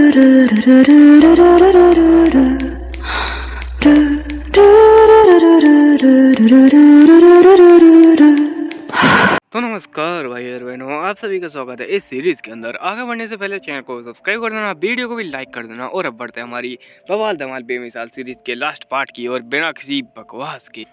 तो नमस्कार भाई और बहनों, आप सभी का स्वागत है इस सीरीज के अंदर। आगे बढ़ने से पहले चैनल को सब्सक्राइब कर देना, वीडियो को भी लाइक कर देना। और अब बढ़ते हैं हमारी बवाल धमाल बेमिसाल सीरीज के लास्ट पार्ट की और बिना किसी बकवास की।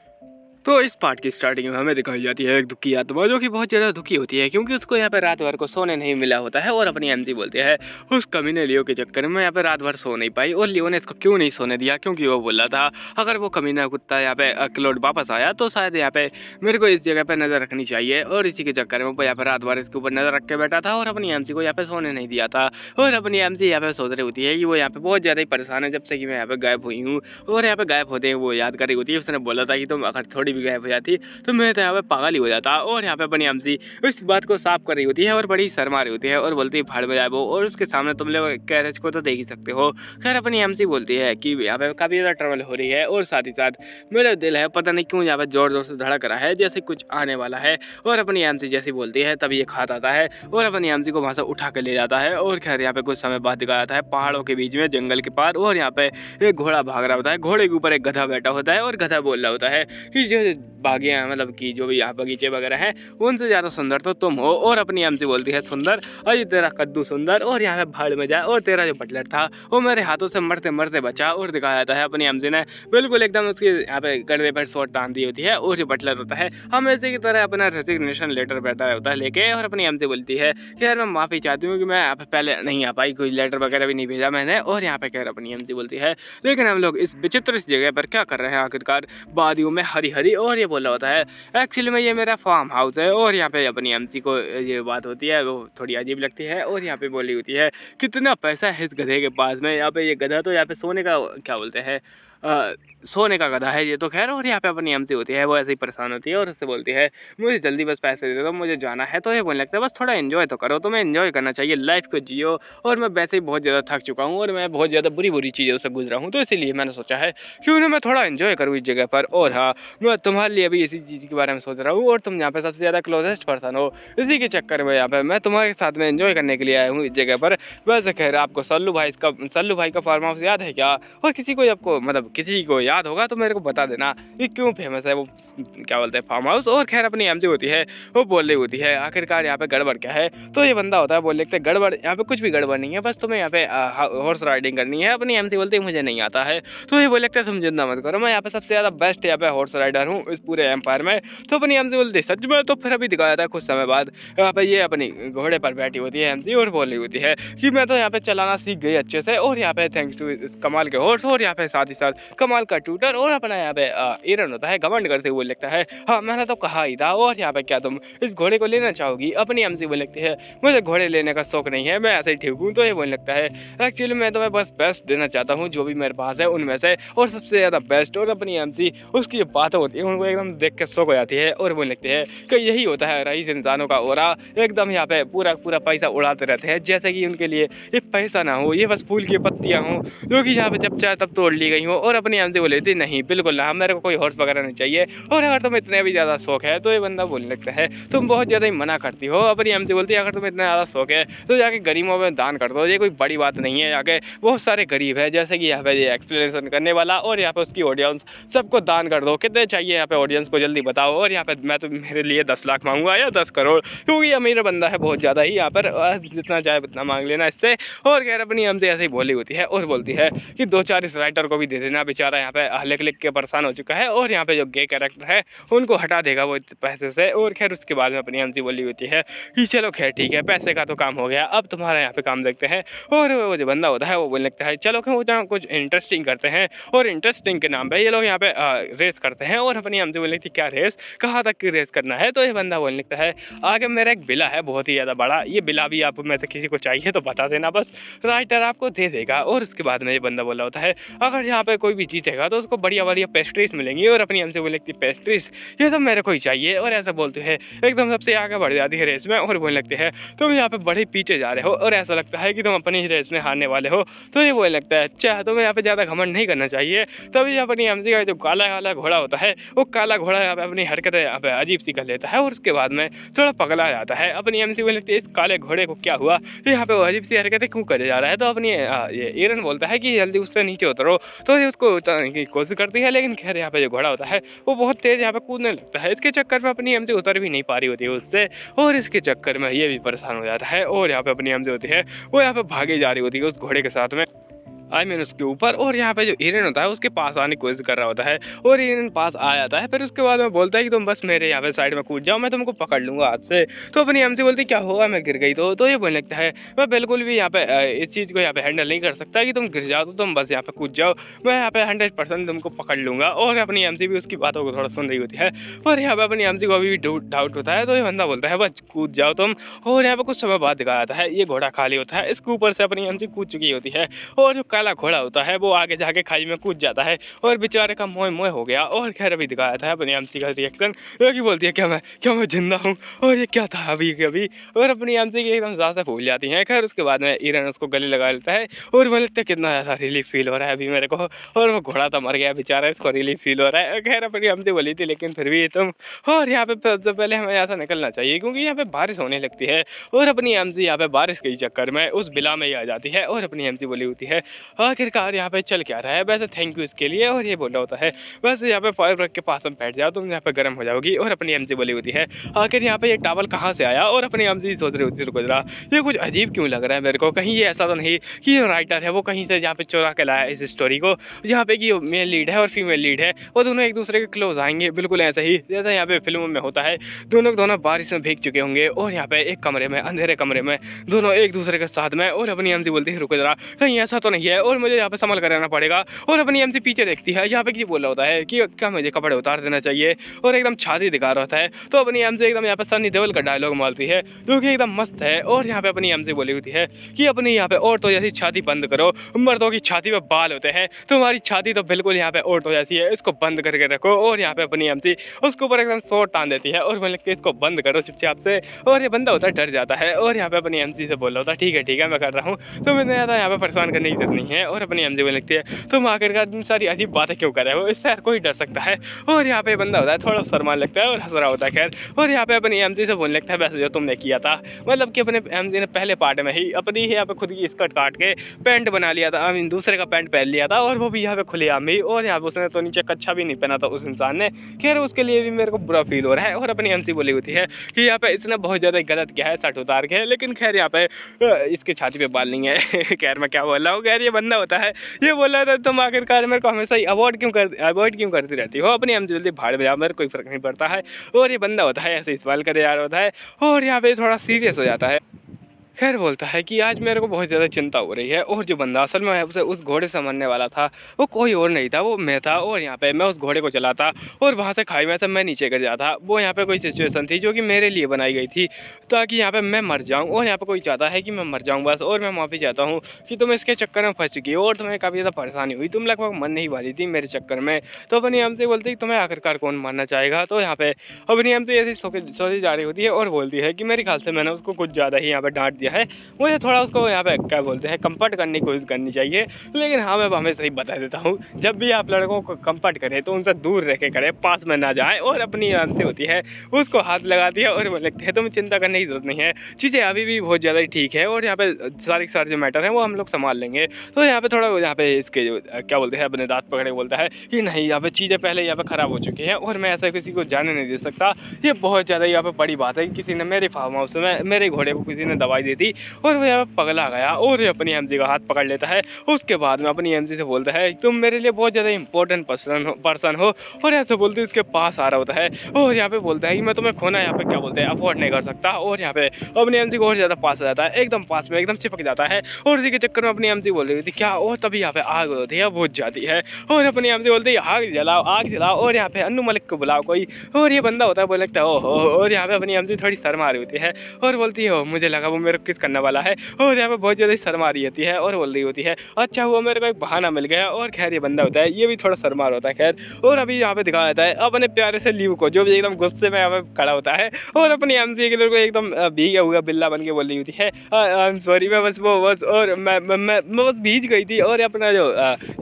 तो इस पार्ट की स्टार्टिंग में हमें दिखाई जाती है एक दुखी आत्मा जो कि बहुत ज़्यादा दुखी होती है क्योंकि उसको यहाँ पे रात भर को सोने नहीं मिला होता है। और अपनी एमजी बोलती है उस कमीने लियो के चक्कर में यहाँ पे रात भर सो नहीं पाई। और लियो ने इसको क्यों नहीं सोने दिया, क्योंकि वो बोला था अगर वो कमीना कुत्ता यहाँ पे क्लोड वापस आया तो शायद यहाँ पे मेरे को इस जगह पे नज़र रखनी चाहिए। और इसी के चक्कर में वो यहाँ पे रात भर इसके ऊपर नज़र रख के बैठा था और अपनी एमसी को यहाँ पे सोने नहीं दिया था। और अपनी एमसी यहाँ पे सोच रही होती है कि वो यहाँ पे बहुत ज़्यादा ही परेशान है जब से कि मैं यहाँ पे गायब हुई हूँ। और यहाँ पे गायब होते हैं वो याद कर रही होती है, उसने बोला था कि तुम अगर थोड़ी भी गायब हो जाती तो मैं तो यहाँ पे पागल ही हो जाता। और यहाँ पे अपनी एमसी इस बात को साफ कर रही होती है और बड़ी शर्मा रही होती है और बोलती है भाड़ में जाए वो। और उसके सामने तुम लोग कैरेज को तो देख ही सकते हो। खैर अपनी एमसी बोलती है कि यहाँ पे काफ़ी ज़्यादा ट्रबल हो रही है और साथ ही साथ मेरा दिल है पता नहीं क्यों यहाँ पे जोर जोर से धड़क रहा है जैसे कुछ आने वाला है। और अपनी एमसी जैसी बोलती है तभी ये खात आता है और अपनी एमसी को वहाँ से उठा के ले जाता है। और खैर यहाँ पे कुछ समय बाद दिखाया जाता है पहाड़ों के बीच में जंगल के पार। और यहाँ पे एक घोड़ा भाग रहा होता है, घोड़े के ऊपर एक गधा बैठा होता है और गधा बोल रहा होता है कि जो बागियाँ मतलब कि जो भी यहाँ बगीचे वगैरह हैं उनसे ज़्यादा सुंदर तो तुम हो। और अपनी एमसी बोलती है सुंदर, अरे तेरा कद्दू सुंदर और यहाँ पे भाड़ में जाए। और तेरा जो बटलर था वो मेरे हाथों से मरते मरते बचा। और दिखाया जाता है अपनी एमसी ने बिल्कुल एकदम उसके यहाँ पे गले पर शॉट टांग दी होती है। और जो बटलर होता है हमेशा की तरह अपना रेजिग्नेशन लेटर बैठा होता है लेके। और अपनी एमसी बोलती है कि यार मैं माफ़ी चाहती हूँ कि मैं यहाँ पे पहले नहीं आ पाई, कोई लेटर वगैरह भी नहीं भेजा मैंने। और यहाँ पे खैर अपनी एमसी बोलती है लेकिन हम लोग इस विचित्र इस जगह पर क्या कर रहे हैं आखिरकार, वादियों में हरी हरी। और ये बोला होता है एक्चुअली में ये मेरा फार्म हाउस है। और यहाँ पे अपनी एमसी को ये बात होती है वो थोड़ी अजीब लगती है। और यहाँ पे बोली होती है कितना पैसा है इस गधे के पास में, यहाँ पे ये गधा तो यहाँ पे सोने का क्या बोलते हैं सोने का गधा है ये तो। खैर और यहाँ पे अपनी एमसी होती है वो ऐसे ही परेशान होती है और उससे बोलती है मुझे जल्दी बस पैसे दे दो, मुझे जाना है। तो ये बोलने लगता है बस थोड़ा एंजॉय तो करो, तुम्हें एंजॉय करना चाहिए, लाइफ को जियो। और मैं वैसे ही बहुत ज़्यादा थक चुका हूँ और मैं बहुत ज़्यादा बुरी बुरी चीज़ों से गुजरा हूँ, तो इसीलिए मैंने सोचा है क्यों ना मैं थोड़ा एंजॉय करूँ इस जगह पर। और हाँ, मैं तुम्हारे लिए भी इसी चीज़ के बारे में सोच रहा हूँ और तुम यहाँ पे सबसे ज़्यादा क्लोजेस्ट पर्सन हो, इसी के चक्कर में यहाँ पे मैं तुम्हारे साथ में एंजॉय करने के लिए आया हूँ इस जगह पर। वैसे खैर आपको सल्लू भाई का फार्म हाउस याद है क्या? और किसी को आपको मतलब किसी को याद होगा तो मेरे को बता देना कि क्यों फेमस है वो क्या बोलते हैं फार्म हाउस। और खैर अपनी एमसी होती है वो बोल रही होती है आखिरकार यहाँ पे गड़बड़ क्या है। तो ये बंदा होता है बोल लिखते गड़बड़, यहाँ पे कुछ भी गड़बड़ नहीं है, बस तुम्हें यहाँ पे हॉर्स राइडिंग करनी है। अपनी एमसी बोलती है मुझे नहीं आता है। तो ये बोल लिखते तुम जिंदा मत करो, मैं यहाँ पे सबसे ज़्यादा बेस्ट यहाँ पे हॉर्स राइडर हूँ इस पूरे एम्पायर में। तो अपनी एमसी बोलती है सच में? तो फिर अभी दिखाया था कुछ समय बाद यहाँ पे ये अपनी घोड़े पर बैठी होती है एमसी और बोल रही होती है कि मैं तो यहाँ पे चलाना सीख गई अच्छे से। और यहाँ पे थैंक्स टू इस कमाल के हॉर्स और यहाँ पे साथ ही साथ कमाल का ट्यूटर। और अपना यहाँ पे एरन होता है घमंड करते हुए लिखता है हाँ मैंने तो कहा ही था। और यहाँ पे क्या तुम इस घोड़े को लेना चाहोगी? अपनी एमसी बोल लगती है मुझे घोड़े लेने का शौक नहीं है, मैं ऐसे ही ठीक हूँ। तो ये बोलने लगता है एक्चुअली मैं तुम्हें बस बेस्ट देना चाहता हूँ जो भी मेरे पास है उनमें से, और सबसे ज़्यादा बेस्ट। और अपनी एमसी उसकी बातें होती है उनको एकदम देख के शौक हो जाती है और बोलने लगती है कि यही होता है रईस इंसानों का ओरा, एकदम यहाँ पे पूरा पूरा पैसा उड़ाते रहते हैं जैसे कि उनके लिए ये पैसा ना हो, ये बस फूल की पत्तियाँ हों जो कि यहाँ पे जब चाहे तब तोड़ ली गई हो। और अपनी एमसी बोली थी नहीं बिल्कुल ना, मेरे को कोई हॉर्स वगैरह नहीं चाहिए। और अगर तुम्हें इतना भी ज़्यादा शौक है तो ये बंदा बोलने लगता है तुम बहुत ज़्यादा ही मना करती हो। अपनी एमसी बोलती है अगर तुम्हें इतना ज़्यादा शौक है तो जाके गरीबों में दान कर दो, ये कोई बड़ी बात नहीं है, जाके बहुत सारे गरीब है जैसे कि यहाँ पे ये एक्सप्लेनेशन करने वाला और यहाँ पे उसकी ऑडियंस सबको दान कर दो। कितने चाहिए यहाँ पे ऑडियंस को जल्दी बताओ। और यहाँ पे मैं तो मेरे लिए 10 लाख मांगूंगा या 10 करोड़, क्योंकि अमीर बंदा है बहुत ज़्यादा ही यहाँ पर, जितना चाहे उतना मांग लेना इससे। और खैर अपनी एमसी ऐसे ही बोली होती है और बोलती है कि 2-4 इस राइटर को भी दे देना, बेचारा यहाँ पे लिख लिख के परेशान हो चुका है और यहाँ पे जो गे कैरेक्टर है उनको हटा देगा वो पैसे से। और खैर उसके बाद में अपनी एमसी बोली होती है कि चलो खैर ठीक है, पैसे का तो काम हो गया, अब तुम्हारा यहाँ पे काम देखते हैं। और वो जो बंदा होता है वो बोलने लगता है चलो क्यों कुछ इंटरेस्टिंग करते हैं। और इंटरेस्टिंग के नाम पे ये लोग यहाँ पे रेस करते हैं। और अपनी एमसी बोलने लगती क्या रेस, कहाँ तक की रेस करना है। तो ये बंदा बोलने लगता है आगे मेरा एक बिला है बहुत ही ज़्यादा बड़ा, ये बिला भी आप में से किसी को चाहिए तो बता देना, बस राइटर आपको दे देगा। और उसके बाद में ये बंदा बोला होता है अगर यहाँ पे कोई भी जीतेगा तो उसको बढ़िया बढ़िया पेस्ट्रीज मिलेंगी और अपनी एमसी बोलने लगती है पेस्ट्रीज ये सब मेरे को ही चाहिए। और ऐसा बोलते हैं एकदम सबसे आगे बढ़ जाती है रेस में और बोलने लगते हैं तुम यहाँ पे बड़े पीछे जा रहे हो और ऐसा लगता है कि तुम अपनी ही रेस में हारने वाले हो। तो ये बोलने लगता है अच्छा तुम्हें यहाँ पे ज़्यादा घमंड नहीं करना चाहिए। तभी अपनी एमसी का जो काला काला घोड़ा होता है वो काला घोड़ा यहाँ पे अपनी हरकतें यहाँ पे अजीब सी कर लेता है और उसके बाद में थोड़ा पगला जाता है। अपनी एमसी बोलने लगती है इस काले घोड़े को क्या हुआ, तो यहाँ पे वो अजीब सी हरकतें क्यों करे जा रहा है। तो अपनी ये एरन बोलता है कि जल्दी उससे नीचे उतरो। तो ये उसको उतरने की कोशिश करती है लेकिन खैर यहाँ पे जो घोड़ा होता है वो बहुत तेज यहाँ पे कूदने लगता है। इसके चक्कर में अपनी एमसी उतर भी नहीं पा रही होती है उससे और इसके चक्कर में ये भी परेशान हो जाता है और यहाँ पे अपनी एमसी होती है वो यहाँ पे भागी जा रही होती है उस घोड़े के साथ में उसके ऊपर। और यहाँ पे जो हिरन होता है उसके पास आने की कोशिश कर रहा होता है और हिरन पास आ जाता है। फिर उसके बाद में बोलता है कि तुम बस मेरे यहाँ पे साइड में कूद जाओ मैं तुमको पकड़ लूँगा हाथ से। तो अपनी एमसी बोलती क्या होगा मैं गिर गई तो ये बोलने लगता है मैं बिल्कुल भी यहाँ पे इस चीज़ को यहाँ पे हैंडल नहीं कर सकता कि तुम गिर जाओ तो तुम बस यहाँ पे कूद जाओ, मैं यहाँ पे 100% तुमको पकड़ लूँगा। और अपनी एमसी भी उसकी बातों को थोड़ा सुन रही होती है और यहाँ पे अपनी एमसी को अभी भी डाउट होता है। तो ये बंदा बोलता है बस कूद जाओ तुम। और यहाँ पे कुछ समय बाद दिखाया जाता है ये घोड़ा खाली होता है, इसके ऊपर से अपनी एमसी कूद चुकी होती है और जो काला घोड़ा होता है वो आगे जाके खाई में कूद जाता है और बेचारे का मोह मोह हो गया। और खैर अभी दिखाया था अपनी एमसी का रिएक्शन कि बोलती है क्या मैं जिंदा हूँ और ये क्या था अभी कभी। और अपनी एमसी की एकदम ज़्यादा भूल जाती हैं। खैर उसके बाद में ईरन उसको गले लगा लेता है और बोले लगता है कितना ज़्यादा रिलीफ फील हो रहा है अभी मेरे को। और वो घोड़ा तो मर गया बेचारा, इसको रिलीफ फील हो रहा है। खैर अपनी एमसी बोली थी लेकिन फिर भी तुम और यहाँ पे सबसे पहले हमें यहाँ से निकलना चाहिए क्योंकि यहाँ पे बारिश होने लगती है। और अपनी एमसी यहाँ पे बारिश के चक्कर में उस बिला में ही आ जाती है और अपनी एमसी बोली होती है आखिरकार यहाँ पे चल क्या रहा है, वैसे थैंक यू इसके लिए। और ये बोल रहा होता है वैसे यहाँ पे फायर ब्रेक के पास में बैठ जाओ तुम यहाँ पे गर्म हो जाओगी। और अपनी एमसी बोली होती है आखिर यहाँ पे ये टावल कहाँ से आया। और अपनी एमसी सोच रही होती है गुजरा ये कुछ अजीब क्यों लग रहा है मेरे को, कहीं ये ऐसा तो नहीं कि जो राइटर है वो कहीं से यहाँ पे चुरा के लाया इस स्टोरी को, यहाँ पे कि मेल लीड है और फीमेल लीड है वो दोनों एक दूसरे के क्लोज आएंगे बिल्कुल ऐसा ही जैसा यहाँ पे फिल्मों में होता है। दोनों बारिश में भीग चुके होंगे और यहाँ पे एक कमरे में अंधेरे कमरे में दोनों एक दूसरे के साथ में। और अपनी एमसी बोलती है रुको जरा कहीं ऐसा तो नहीं है और मुझे यहाँ पे संभल कर रहना पड़ेगा। और अपनी एमसी पीछे देखती है यहाँ पे की बोल रहा होता है कि क्या मुझे कपड़े उतार देना चाहिए और एकदम छाती दिखा रहा होता है। तो अपनी एमसी एकदम यहाँ पे सनी देओल का डायलॉग मारती है जो कि एकदम मस्त है। और यहाँ पे अपनी एमसी बोली होती है कि अपनी यहाँ पे औरतों जैसी छाती बंद करो, मर्दों की छाती पे बाल होते हैं, तुम्हारी छाती तो बिल्कुल यहाँ पे औरतों जैसी है, इसको बंद करके रखो। और यहाँ पे अपनी एमसी उसके ऊपर एकदम शॉर्ट टान देती है और बोले इसको बंद करो चुपचाप से। और ये बंदा होता है डर जाता है और यहाँ पे अपनी एमसी से बोल रहा होता है ठीक है मैं कर रहा हूँ, तो मैंने ज़्यादा यहाँ पे परेशान करने की जरूरत नहीं है। और अपनी एमसी बोलने लगती है तुम आखिरकार सारी अजीब बातें क्यों कर रहे हो, इससे हर कोई डर सकता है। और यहाँ पे बंदा होता है थोड़ा शर्मान लगता है और हंस रहा होता है खैर। और यहाँ पे अपनी एमसी से बोलने लगता है वैसे जो तुमने किया था मतलब कि अपने एमसी ने पहले पार्ट में ही अपनी ही यहाँ पे खुद की स्कर्ट काट के पैंट बना लिया था, आई मीन दूसरे का पैंट पहन लिया था और वो भी यहाँ पे खुलेआम ही। और यहाँ पे उसने तो नीचे कच्छा भी नहीं पहना था उस इंसान ने, खैर उसके लिए भी मेरे को बुरा फील हो रहा है। और अपनी एमसी बोली होती है कि यहाँ पे इसने बहुत ज़्यादा गलत किया है शर्ट उतार के, लेकिन खैर यहाँ पे इसके छाती पे बाल नहीं है। खैर मैं क्या बोल रहा हूँ, खैर ये बंदा होता है ये बोल रहा था तुम आखिरकार मेरे को हमेशा ही अवॉइड क्यों करती रहती हो, अपनी एमसी जल्दी भाड़ में जाओ मेरे कोई फर्क नहीं पड़ता है। और ये बंदा होता है ऐसे ही सवाल करे जा रहा होता है और यहाँ पे थोड़ा सीरियस हो जाता है। खैर बोलता है कि आज मेरे को बहुत ज़्यादा चिंता हो रही है और जो बंदा असल में उसे उस घोड़े से मरने वाला था वो कोई और नहीं था, वो मैं था। और यहाँ पे मैं उस घोड़े को चलाता और वहाँ से खाई में से मैं नीचे गिर जाता। वो यहाँ पे कोई सिचुएशन थी जो कि मेरे लिए बनाई गई थी ताकि यहाँ पे मैं मर जाऊँ और यहाँ पे कोई चाहता है कि मैं मर जाऊँ बस। और मैं माफ़ी चाहता हूँ कि तुम इसके चक्कर में फंस चुकी हो और तुम्हें काफ़ी ज़्यादा परेशानी हुई, तुम लगभग मन नहीं वाली थी मेरे चक्कर में। तो अपनी हमसे बोलती है तुम्हें आखिरकार कौन मारना चाहेगा। तो यहाँ पे अपनी हमसे ऐसी सोची जा रही होती है और बोलती है कि मेरे ख्याल से मैंने उसको कुछ ज़्यादा ही यहाँ पे डांट दिया है, मुझे थोड़ा उसको यहाँ पे क्या बोलते हैं कंफर्ट करने की कोशिश करनी चाहिए। लेकिन हाँ मैं हमेशा ही बता देता हूँ जब भी आप लड़कों को कंफर्ट करें तो उनसे दूर रह के करें, पास में ना जाएं। और अपनी आंखें होती है उसको हाथ लगाती है और वो लगती है तुम्हें चिंता करने की जरूरत नहीं है, चीज़ें अभी भी बहुत ज़्यादा ही ठीक है और यहाँ पे सारे जो मैटर हैं वो हम लोग संभाल लेंगे। तो यहाँ पे थोड़ा यहाँ पे इसके जो क्या बोलते हैं अपने दांत पकड़े बोलता है कि नहीं यहाँ पे चीज़ें पहले यहाँ पे ख़राब हो चुकी हैं और मैं ऐसा किसी को जाने नहीं दे सकता। ये बहुत ज़्यादा यहाँ पे बड़ी बात है कि किसी ने मेरे फार्म हाउस में मेरे घोड़े को किसी ने दवाई दी थी और वो यहाँ पे पगला गया और ये अपनी एमसी का हाथ पकड़ लेता है। उसके बाद में अपनी एमसी से बोलता है तुम मेरे लिए बहुत ज़्यादा इंपॉर्टेंट पर्सन हो और ऐसे बोलते उसके पास आ रहा होता है और यहाँ पे बोलता है कि मैं तुम्हें खोना यहाँ पे क्या बोलते हैं अफोर्ड नहीं कर सकता। और यहाँ पे अपनी एमसी को और ज़्यादा पास आ जाता है, एकदम पास में एकदम चिपक जाता है और इसी के चक्कर में अपनी एमसी बोल रही थी क्या। और तभी यहाँ पे आग होती है बुझ जाती है और अपनी एमसी बोलती है आग जलाओ और यहाँ पे अन्नू मलिक को बुलाओ कोई। और ये बंदा होता है बोल लगता है ओहो। और यहाँ पे अपनी एमसी थोड़ी शर्मा रही होती है और बोलती है मुझे लगा वो मेरे किस करने वाला है और यहाँ पे बहुत ज़्यादा शर्मा रही होती है और बोल रही होती है अच्छा हुआ मेरे को एक बहाना मिल गया। और खैर ये बंदा होता है ये भी थोड़ा शर्मा होता है खैर। और अभी यहाँ पे दिखाया जाता है अपने प्यारे से लियो को जो भी एकदम गुस्से में यहाँ पे खड़ा होता है और अपनी एमसी के को एकदम भीगा हुआ बिल्ला बन के बोल रही होती है आई एम सॉरी मैं बस और मैं बस भीज गई थी। और अपना जो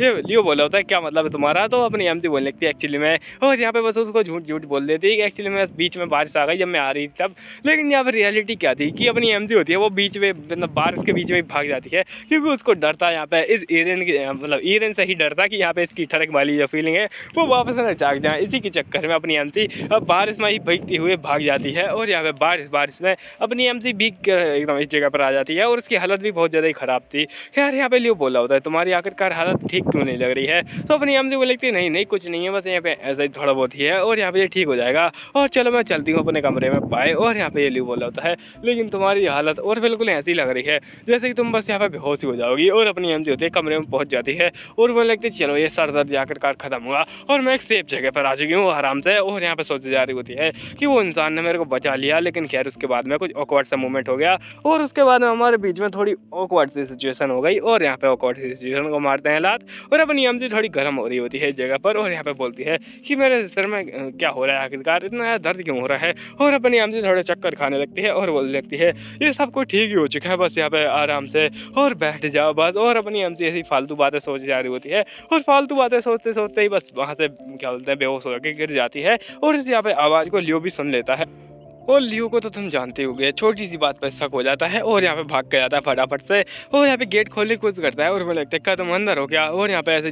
ये लियो बोला होता है क्या मतलब है तुम्हारा, तो अपनी एमसी बोलने लगती है एक्चुअली में। और यहाँ पे बस उसको झूठ बोल देती है कि एक्चुअली में बीच में बारिश आ गई जब मैं आ रही थी तब। लेकिन यहाँ पे रियलिटी क्या थी कि अपनी एमसी होती है वो बीच में मतलब बारिश के बीच में भाग जाती है क्योंकि उसको डरता है यहाँ पे इस एरन की मतलब एरन से ही डरता कि यहाँ पे इसकी ठड़क वाली जो फीलिंग है वो वापस ना जाग जाए। इसी के चक्कर में अपनी एमसी अब बारिश में ही भीगती हुए भाग जाती है और यहाँ पे बारिश में अपनी एमसी भीग कर एकदम इस जगह पर आ जाती है और उसकी हालत भी बहुत ज़्यादा ही ख़राब थी। खैर यहाँ पे लियो बोला होता है तुम्हारी आखिरकार हालत ठीक क्यों नहीं लग रही है, तो अपनी एमसी बोल लगती है नहीं कुछ नहीं है बस यहाँ पे ऐसा ही थोड़ा बहुत ही है और यहाँ पे ये ठीक हो जाएगा और चलो मैं चलती हूँ अपने कमरे में बाय। और यहाँ पे ये लियो बोला होता है लेकिन तुम्हारी हालत और बिल्कुल ऐसी लग रही है जैसे कि तुम बस यहाँ पे बेहोश ही हो जाओगी। और अपनी एमसी होती है कमरे में पहुँच जाती है और बोलने लगती है चलो ये सर दर्द आखिरकार खत्म हुआ और मैं एक सेफ जगह पर आ चुकी हूँ आराम से। और यहाँ पे सोची जा रही होती है कि वो इंसान ने मेरे को बचा लिया, लेकिन खैर उसके बाद में कुछ ऑकवर्ड सा मूवमेंट हो गया और उसके बाद में हमारे बीच में थोड़ी ऑकवर्ड सी सिचुएशन हो गई। और यहाँ पे ऑकवर्ड सी सिचुएशन को मारते हैं लात और अपनी एमसी थोड़ी गर्म हो रही होती है इस जगह पर। और यहाँ पे बोलती है कि मेरे सिर में क्या हो रहा है आखिरकार इतना दर्द क्यों हो रहा है। और अपनी एमसी थोड़े चक्कर खाने लगती है और बोलने लगती है ये सब कुछ ठीक ही हो चुका है बस यहाँ पे आराम से और बैठ जाओ बस। और अपनी एमसी ऐसी फालतू बातें सोच जा रही होती है और फालतू बातें सोचते सोचते ही बस वहाँ से क्या बोलते हैं बेहोश होकर गिर जाती है। और इस यहाँ पे आवाज़ को लियो भी सुन लेता है और लियो को तो तुम जानते होगे छोटी सी बात पर शक हो जाता है और यहाँ पे भाग के जाता है फटाफट से और यहाँ पे गेट खोलने की कोशिश करता है और मुझे लगता है क्या तुम अंदर हो क्या। और यहाँ पे ऐसे